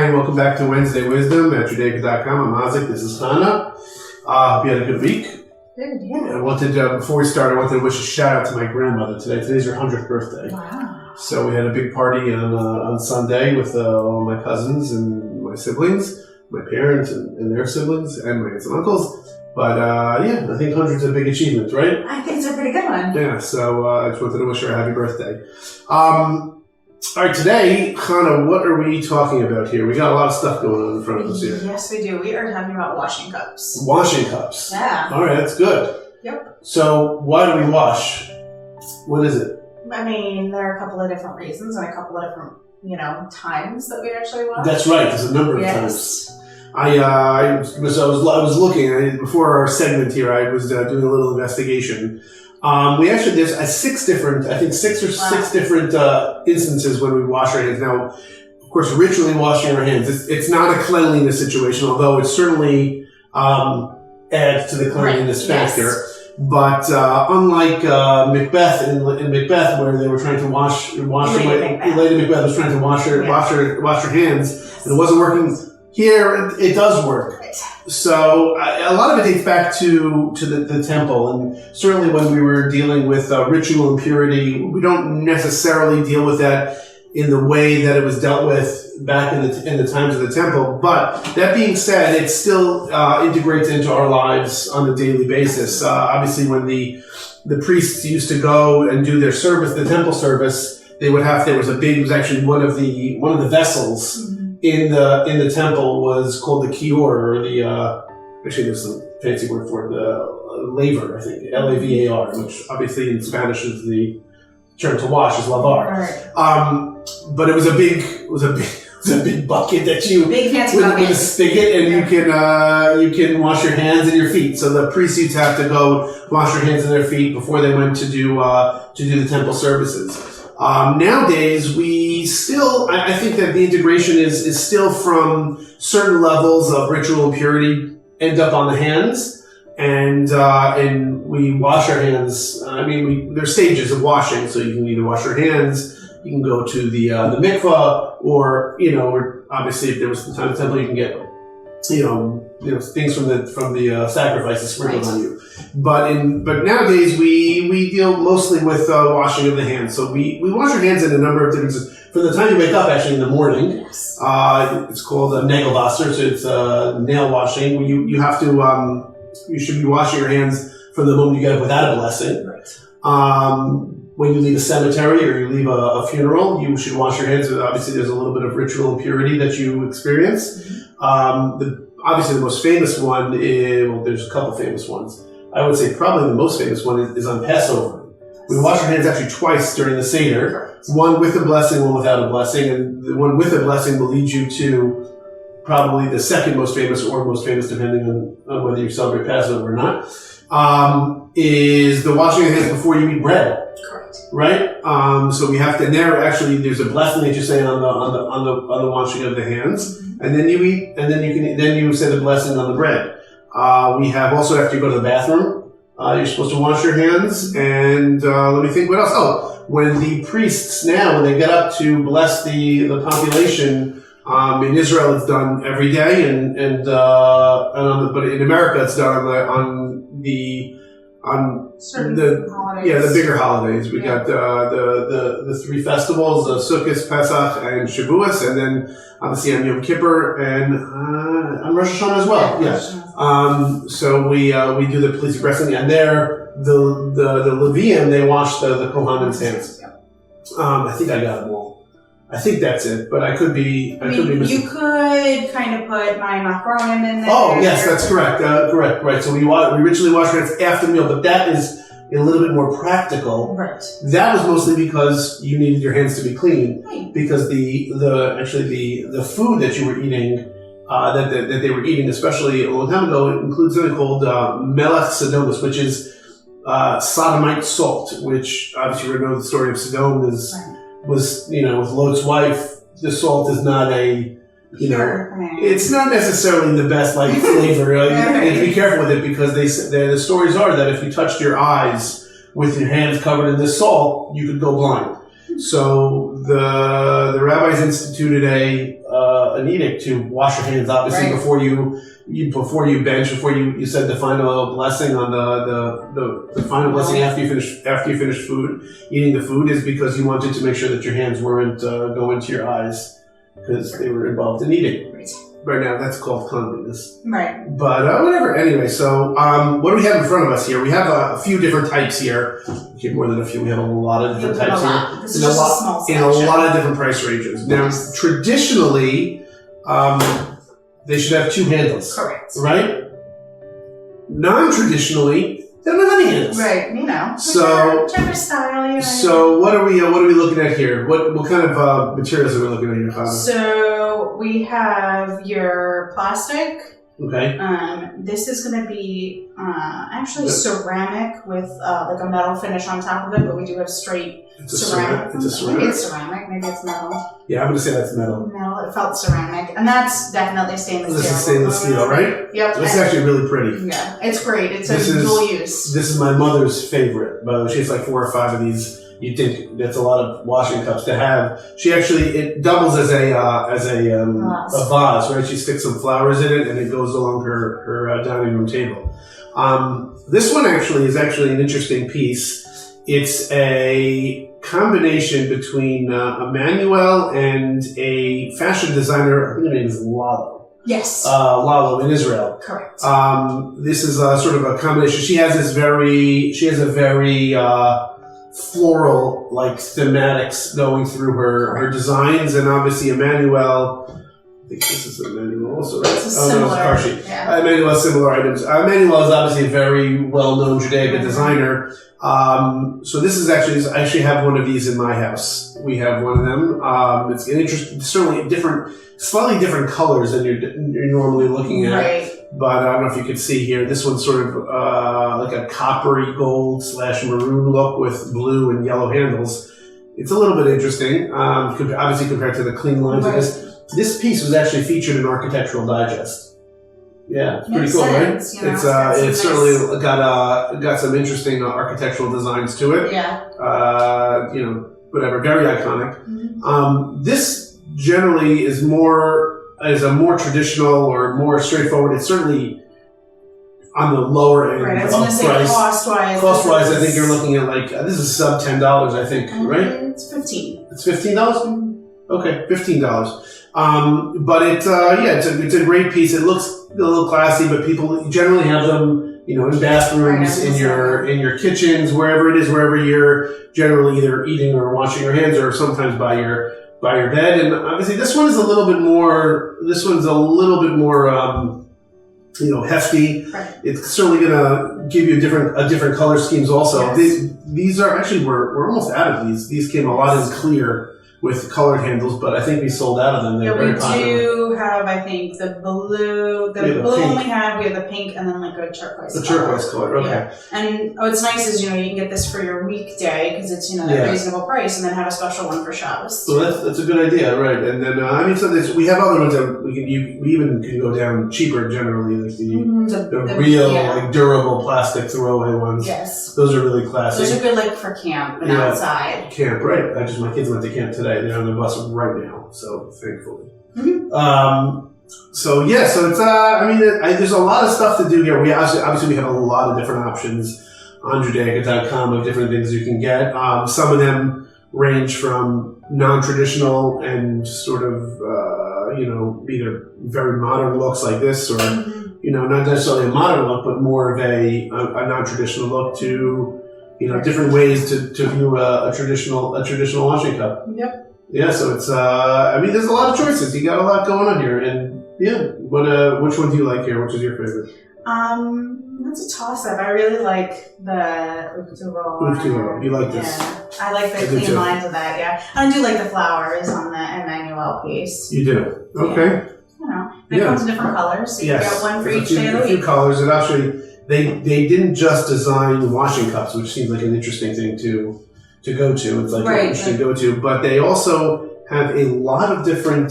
Hi, and welcome back to Wednesday Wisdom at Judaica.com. I'm Isaac. This is Hannah. Hope you had a good week. Good, yeah. I wanted, before we start, I wanted to wish a shout out to my grandmother today. Today's her 100th birthday. Wow. So we had a big party on Sunday with all my cousins and my siblings, my parents and their siblings, and my aunts and uncles. But yeah, I think 100's a big achievement, right? I think it's a pretty good one. Yeah, so I just wanted to wish her a happy birthday. All right, today, Hannah, what are we talking about here? We got a lot of stuff going on in front of us here. Yes, we do. We are talking about washing cups. Washing cups. Yeah. All right, that's good. Yep. So why do we wash? What is it? I mean, there are a couple of different reasons and a couple of different, times that we actually wash. That's right. There's a number of times. I was looking before our segment here. I was doing a little investigation. There's six different instances when we wash our hands. Now, of course, ritually washing our hands. It's not a cleanliness situation, although it certainly adds to the cleanliness factor. Yes. But unlike Macbeth in Macbeth, where they were trying to wash Lady Macbeth was trying to wash her hands, and it wasn't working. Here, it does work. Right. So a lot of it dates back to the temple, and certainly when we were dealing with ritual impurity, we don't necessarily deal with that in the way that it was dealt with back in the times of the temple. But that being said, it still integrates into our lives on a daily basis. Obviously, when the priests used to go and do their service, the temple service, it was actually one of the vessels. Mm-hmm. In the temple was called the kior, or actually there's some fancy word for it, the laver, I think, L-A-V-A-R, which obviously in Spanish is the term to wash, is lavar. Right. But it was a big bucket that you big fancy with a spigot, and you can wash your hands and your feet. So the priests used to have to go wash their hands and their feet before they went to do the temple services. Nowadays, I think that the integration is still from certain levels of ritual impurity end up on the hands, and we wash our hands. There's stages of washing, so you can either wash your hands, you can go to the mikvah, or obviously if there was some time in the temple, you can get things from the sacrifices sprinkled on you. But nowadays we deal mostly with washing of the hands. So we wash our hands in a number of different. From the time you wake up, actually in the morning, yes. It's called a nagelwasser. So it's nail washing. You have to you should be washing your hands from the moment you get up without a blessing. Right. When you leave a cemetery or you leave a funeral, you should wash your hands. Obviously, there's a little bit of ritual impurity that you experience. Mm-hmm. Obviously, the most famous one there's a couple famous ones. I would say probably the most famous one is on Passover. We wash our hands actually twice during the Seder. One with a blessing, one without a blessing. And the one with a blessing will lead you to probably the second most famous, or most famous, depending on whether you celebrate Passover or not, is the washing of hands before you eat bread. Correct. Right? So we have to there's a blessing that you say on the washing of the hands. Mm-hmm. And then you eat, and then you say the blessing on the bread. We have also, after you go to the bathroom, you're supposed to wash your hands, and let me think what else. Oh, when the priests when they get up to bless the population, in Israel it's done every day, but in America it's done on the bigger holidays. We got the three festivals of Sukkot, Pesach, and Shavuos, and then obviously on Yom Kippur and on Rosh Hashanah as well. Yeah. So we do the police blessing, and there the Leviim, they wash the Kohanim's hands. I think I got them all. I think that's it, but I could be missing. You could kind of put my Machronim in there. Oh, yes, that's correct. Correct, right. So we ritually wash our hands after the meal, but that is a little bit more practical. Right. That was mostly because you needed your hands to be clean, right. Because the food that you were eating, that they were eating, especially a long time ago, it includes something called melech sodomus, which is sodomite salt, which obviously you know the story of Sodom was with Lot's wife. The salt is not it's not necessarily the best flavor. You have to be careful with it, because the stories are that if you touched your eyes with your hands covered in this salt, you could go blind. So the rabbis instituted a an edict to wash your hands, obviously, Right. before you bench, before you said the final blessing on the final blessing after you finish eating the food, is because you wanted to make sure that your hands weren't going to your eyes because they were involved in eating. Right now, that's called cleanliness. Right. But whatever. Anyway, so what do we have in front of us here? We have a few different types here. Okay, more than a few. We have a lot of different types here. This is just a small in section. a lot of different price ranges. Now, traditionally, they should have two handles. Correct. Right? Non-traditionally, they don't have any handles. Right. You know. So, whichever style you know. So what are we looking at here? What kind of materials are we looking at here, Father? So we have your plastic. Okay. This is going to be actually ceramic with like a metal finish on top of it, but we do have straight ceramic. It's a ceramic. Maybe it's ceramic. Maybe it's metal. Yeah, I'm going to say that's metal. Metal. It felt ceramic, and that's definitely stainless steel. This is stainless steel, right? Yep. This is actually really pretty. Yeah, it's great. It's a dual use. This is my mother's favorite. By the way, she has like 4 or 5 of these. You'd think that's a lot of washing cups to have. She actually, it doubles as a vase, right? She sticks some flowers in it, and it goes along her dining room table. This one is actually an interesting piece. It's a combination between Emmanuel and a fashion designer. I think her name is Lalo. Yes. Lalo in Israel. Correct. This is sort of a combination. She has a very floral like thematics going through her designs, and obviously Emmanuel. I think this is Emmanuel also, right? It's similar. Yeah. Emmanuel has similar items. Emmanuel is obviously a very well-known Judaica designer. So this is I actually have one of these in my house. We have one of them. It's an interesting, certainly slightly different colors than you're normally looking at. Right. But I don't know if you can see here. This one's sort of like a coppery gold / maroon look with blue and yellow handles. It's a little bit interesting, obviously compared to the clean lines of this. This piece was actually featured in Architectural Digest. Yeah, it's pretty cool, sense, right? You know, It's certainly got some interesting architectural designs to it. Yeah. Whatever, very iconic. Mm-hmm. This generally is a more traditional or more straightforward. It's certainly on the lower end Right. I was of going to say price. cost-wise. Cost-wise, I think you're looking at this is sub $10, I think, right? It's $15. It's $15? Okay, $15. But it's a great piece. It looks a little classy, but people generally have them, in bathrooms, Right, in your kitchens, wherever it is, wherever you're generally either eating or washing your hands, or sometimes by your bed. And obviously, this one's a little bit more. Hefty. Right. It's certainly going to give you different color schemes. Also, Yes. these are actually we're almost out of these. These came a lot in clear with colored handles, but I think we sold out of them. They're very popular. Do have, I think, the blue. The blue pink. one we have. We have the pink, and then like a turquoise. The turquoise color. Okay. Yeah. And what's nice is you can get this for your weekday because it's that reasonable price, and then have a special one for Shabbos. So that's a good idea, right? And then so we have other ones that we even can go down cheaper generally, like the real durable plastic throwaway ones. Yes. Those are really classic. Those are good for camp and outside. Camp, right? My kids went to camp today. They're on the bus right now, so thankfully. Mm-hmm. So it's there's a lot of stuff to do here. We obviously we have a lot of different options on Judaica.com of different things you can get. Some of them range from non-traditional and sort of either very modern looks like this, or not necessarily a modern look, but more of a non-traditional look to different ways to view a traditional washing cup. Yep. Yeah, so it's there's a lot of choices. You got a lot going on here, and which one do you like here? Which is your favorite? That's a toss-up. I really like the Ufturo. You like this? Yeah, I like the clean lines of that. Yeah, I do like the flowers on the Emmanuel piece. You do? Okay. It comes in different colors, so you get one for each day of the week. A few colors, and actually, they didn't just design washing cups, which seems like an interesting thing to go to. It's like an interesting go to, but they also have a lot of different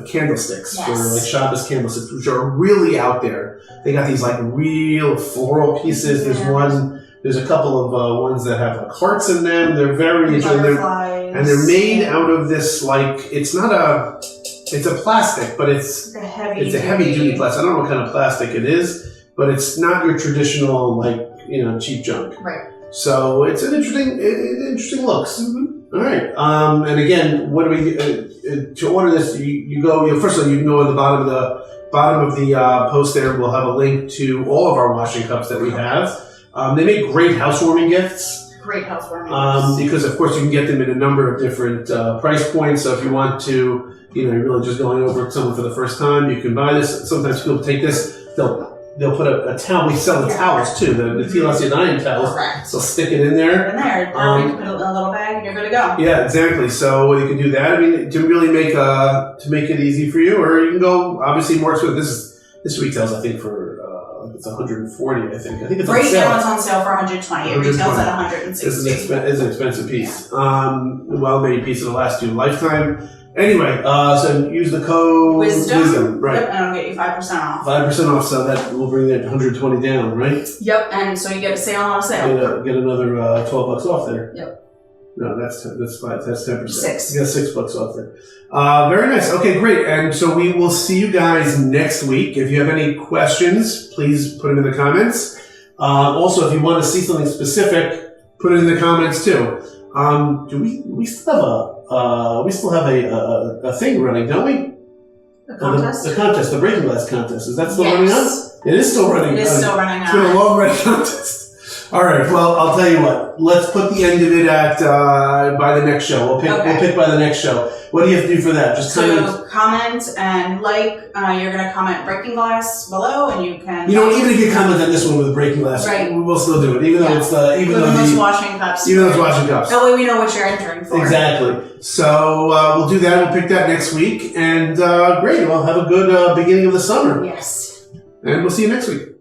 candlesticks for like Shabbos candlesticks, which are really out there. They got these like real floral pieces. There's a couple of ones that have like hearts in them. They're very interesting, and they're made out of this it's not It's a plastic, but it's a heavy. It's a heavy duty plastic. I don't know what kind of plastic it is, but it's not your traditional cheap junk. Right. So it's an interesting looks. Mm-hmm. All right. And again, what do we to order this? You go. First of all, you can go at the bottom of the post. There, we'll have a link to all of our washing cups that we have. They make great housewarming gifts. Great housewarming gifts. Because of course you can get them in a number of different price points. So if you want to, you're really just going over with someone for the first time, you can buy this. Sometimes people take this. They'll put a towel. We sell the towels too, the Tilas Yadayim towels. Correct. So stick it in there. You can put it in a little bag and you're good to go. Yeah, exactly. So you can do that. I mean, to really make it easy for you, or you can go obviously more expensive. This retails, I think, for it's 140. I think it's right on sale. Now it's on sale for 120. It retails at 160. This is an expensive piece. Well-made piece that'll last you a lifetime. Anyway, so use the code Wisdom, right? Yep, and it'll get you 5% off. 5% off, so that will bring that 120 down, right? Yep, and so you get a sale on a sale. Get another $12 off there. Yep. No, that's 5. That's 10%. 6. You got $6 off there. Very nice. Okay, great. And so we will see you guys next week. If you have any questions, please put them in the comments. Also, if you want to see something specific, put it in the comments too. Do we still have a thing running, don't we? The contest? The contest, the breaking glass contest. Is that still running on? It is still running. It is still running on. It's been a long running contest. All right. Well, I'll tell you what. Let's put the end of it at by the next show. We'll pick by the next show. What do you have to do for that? Just comment and like. You're going to comment breaking glass below, and you can. Even if you comment on this one with breaking glass, right. We'll still do it, even though it's washing cups. Even though it's washing cups. That way we know what you're entering for. Exactly. So we'll do that. We'll pick that next week, and great. Well, have a good beginning of the summer. Yes. And we'll see you next week.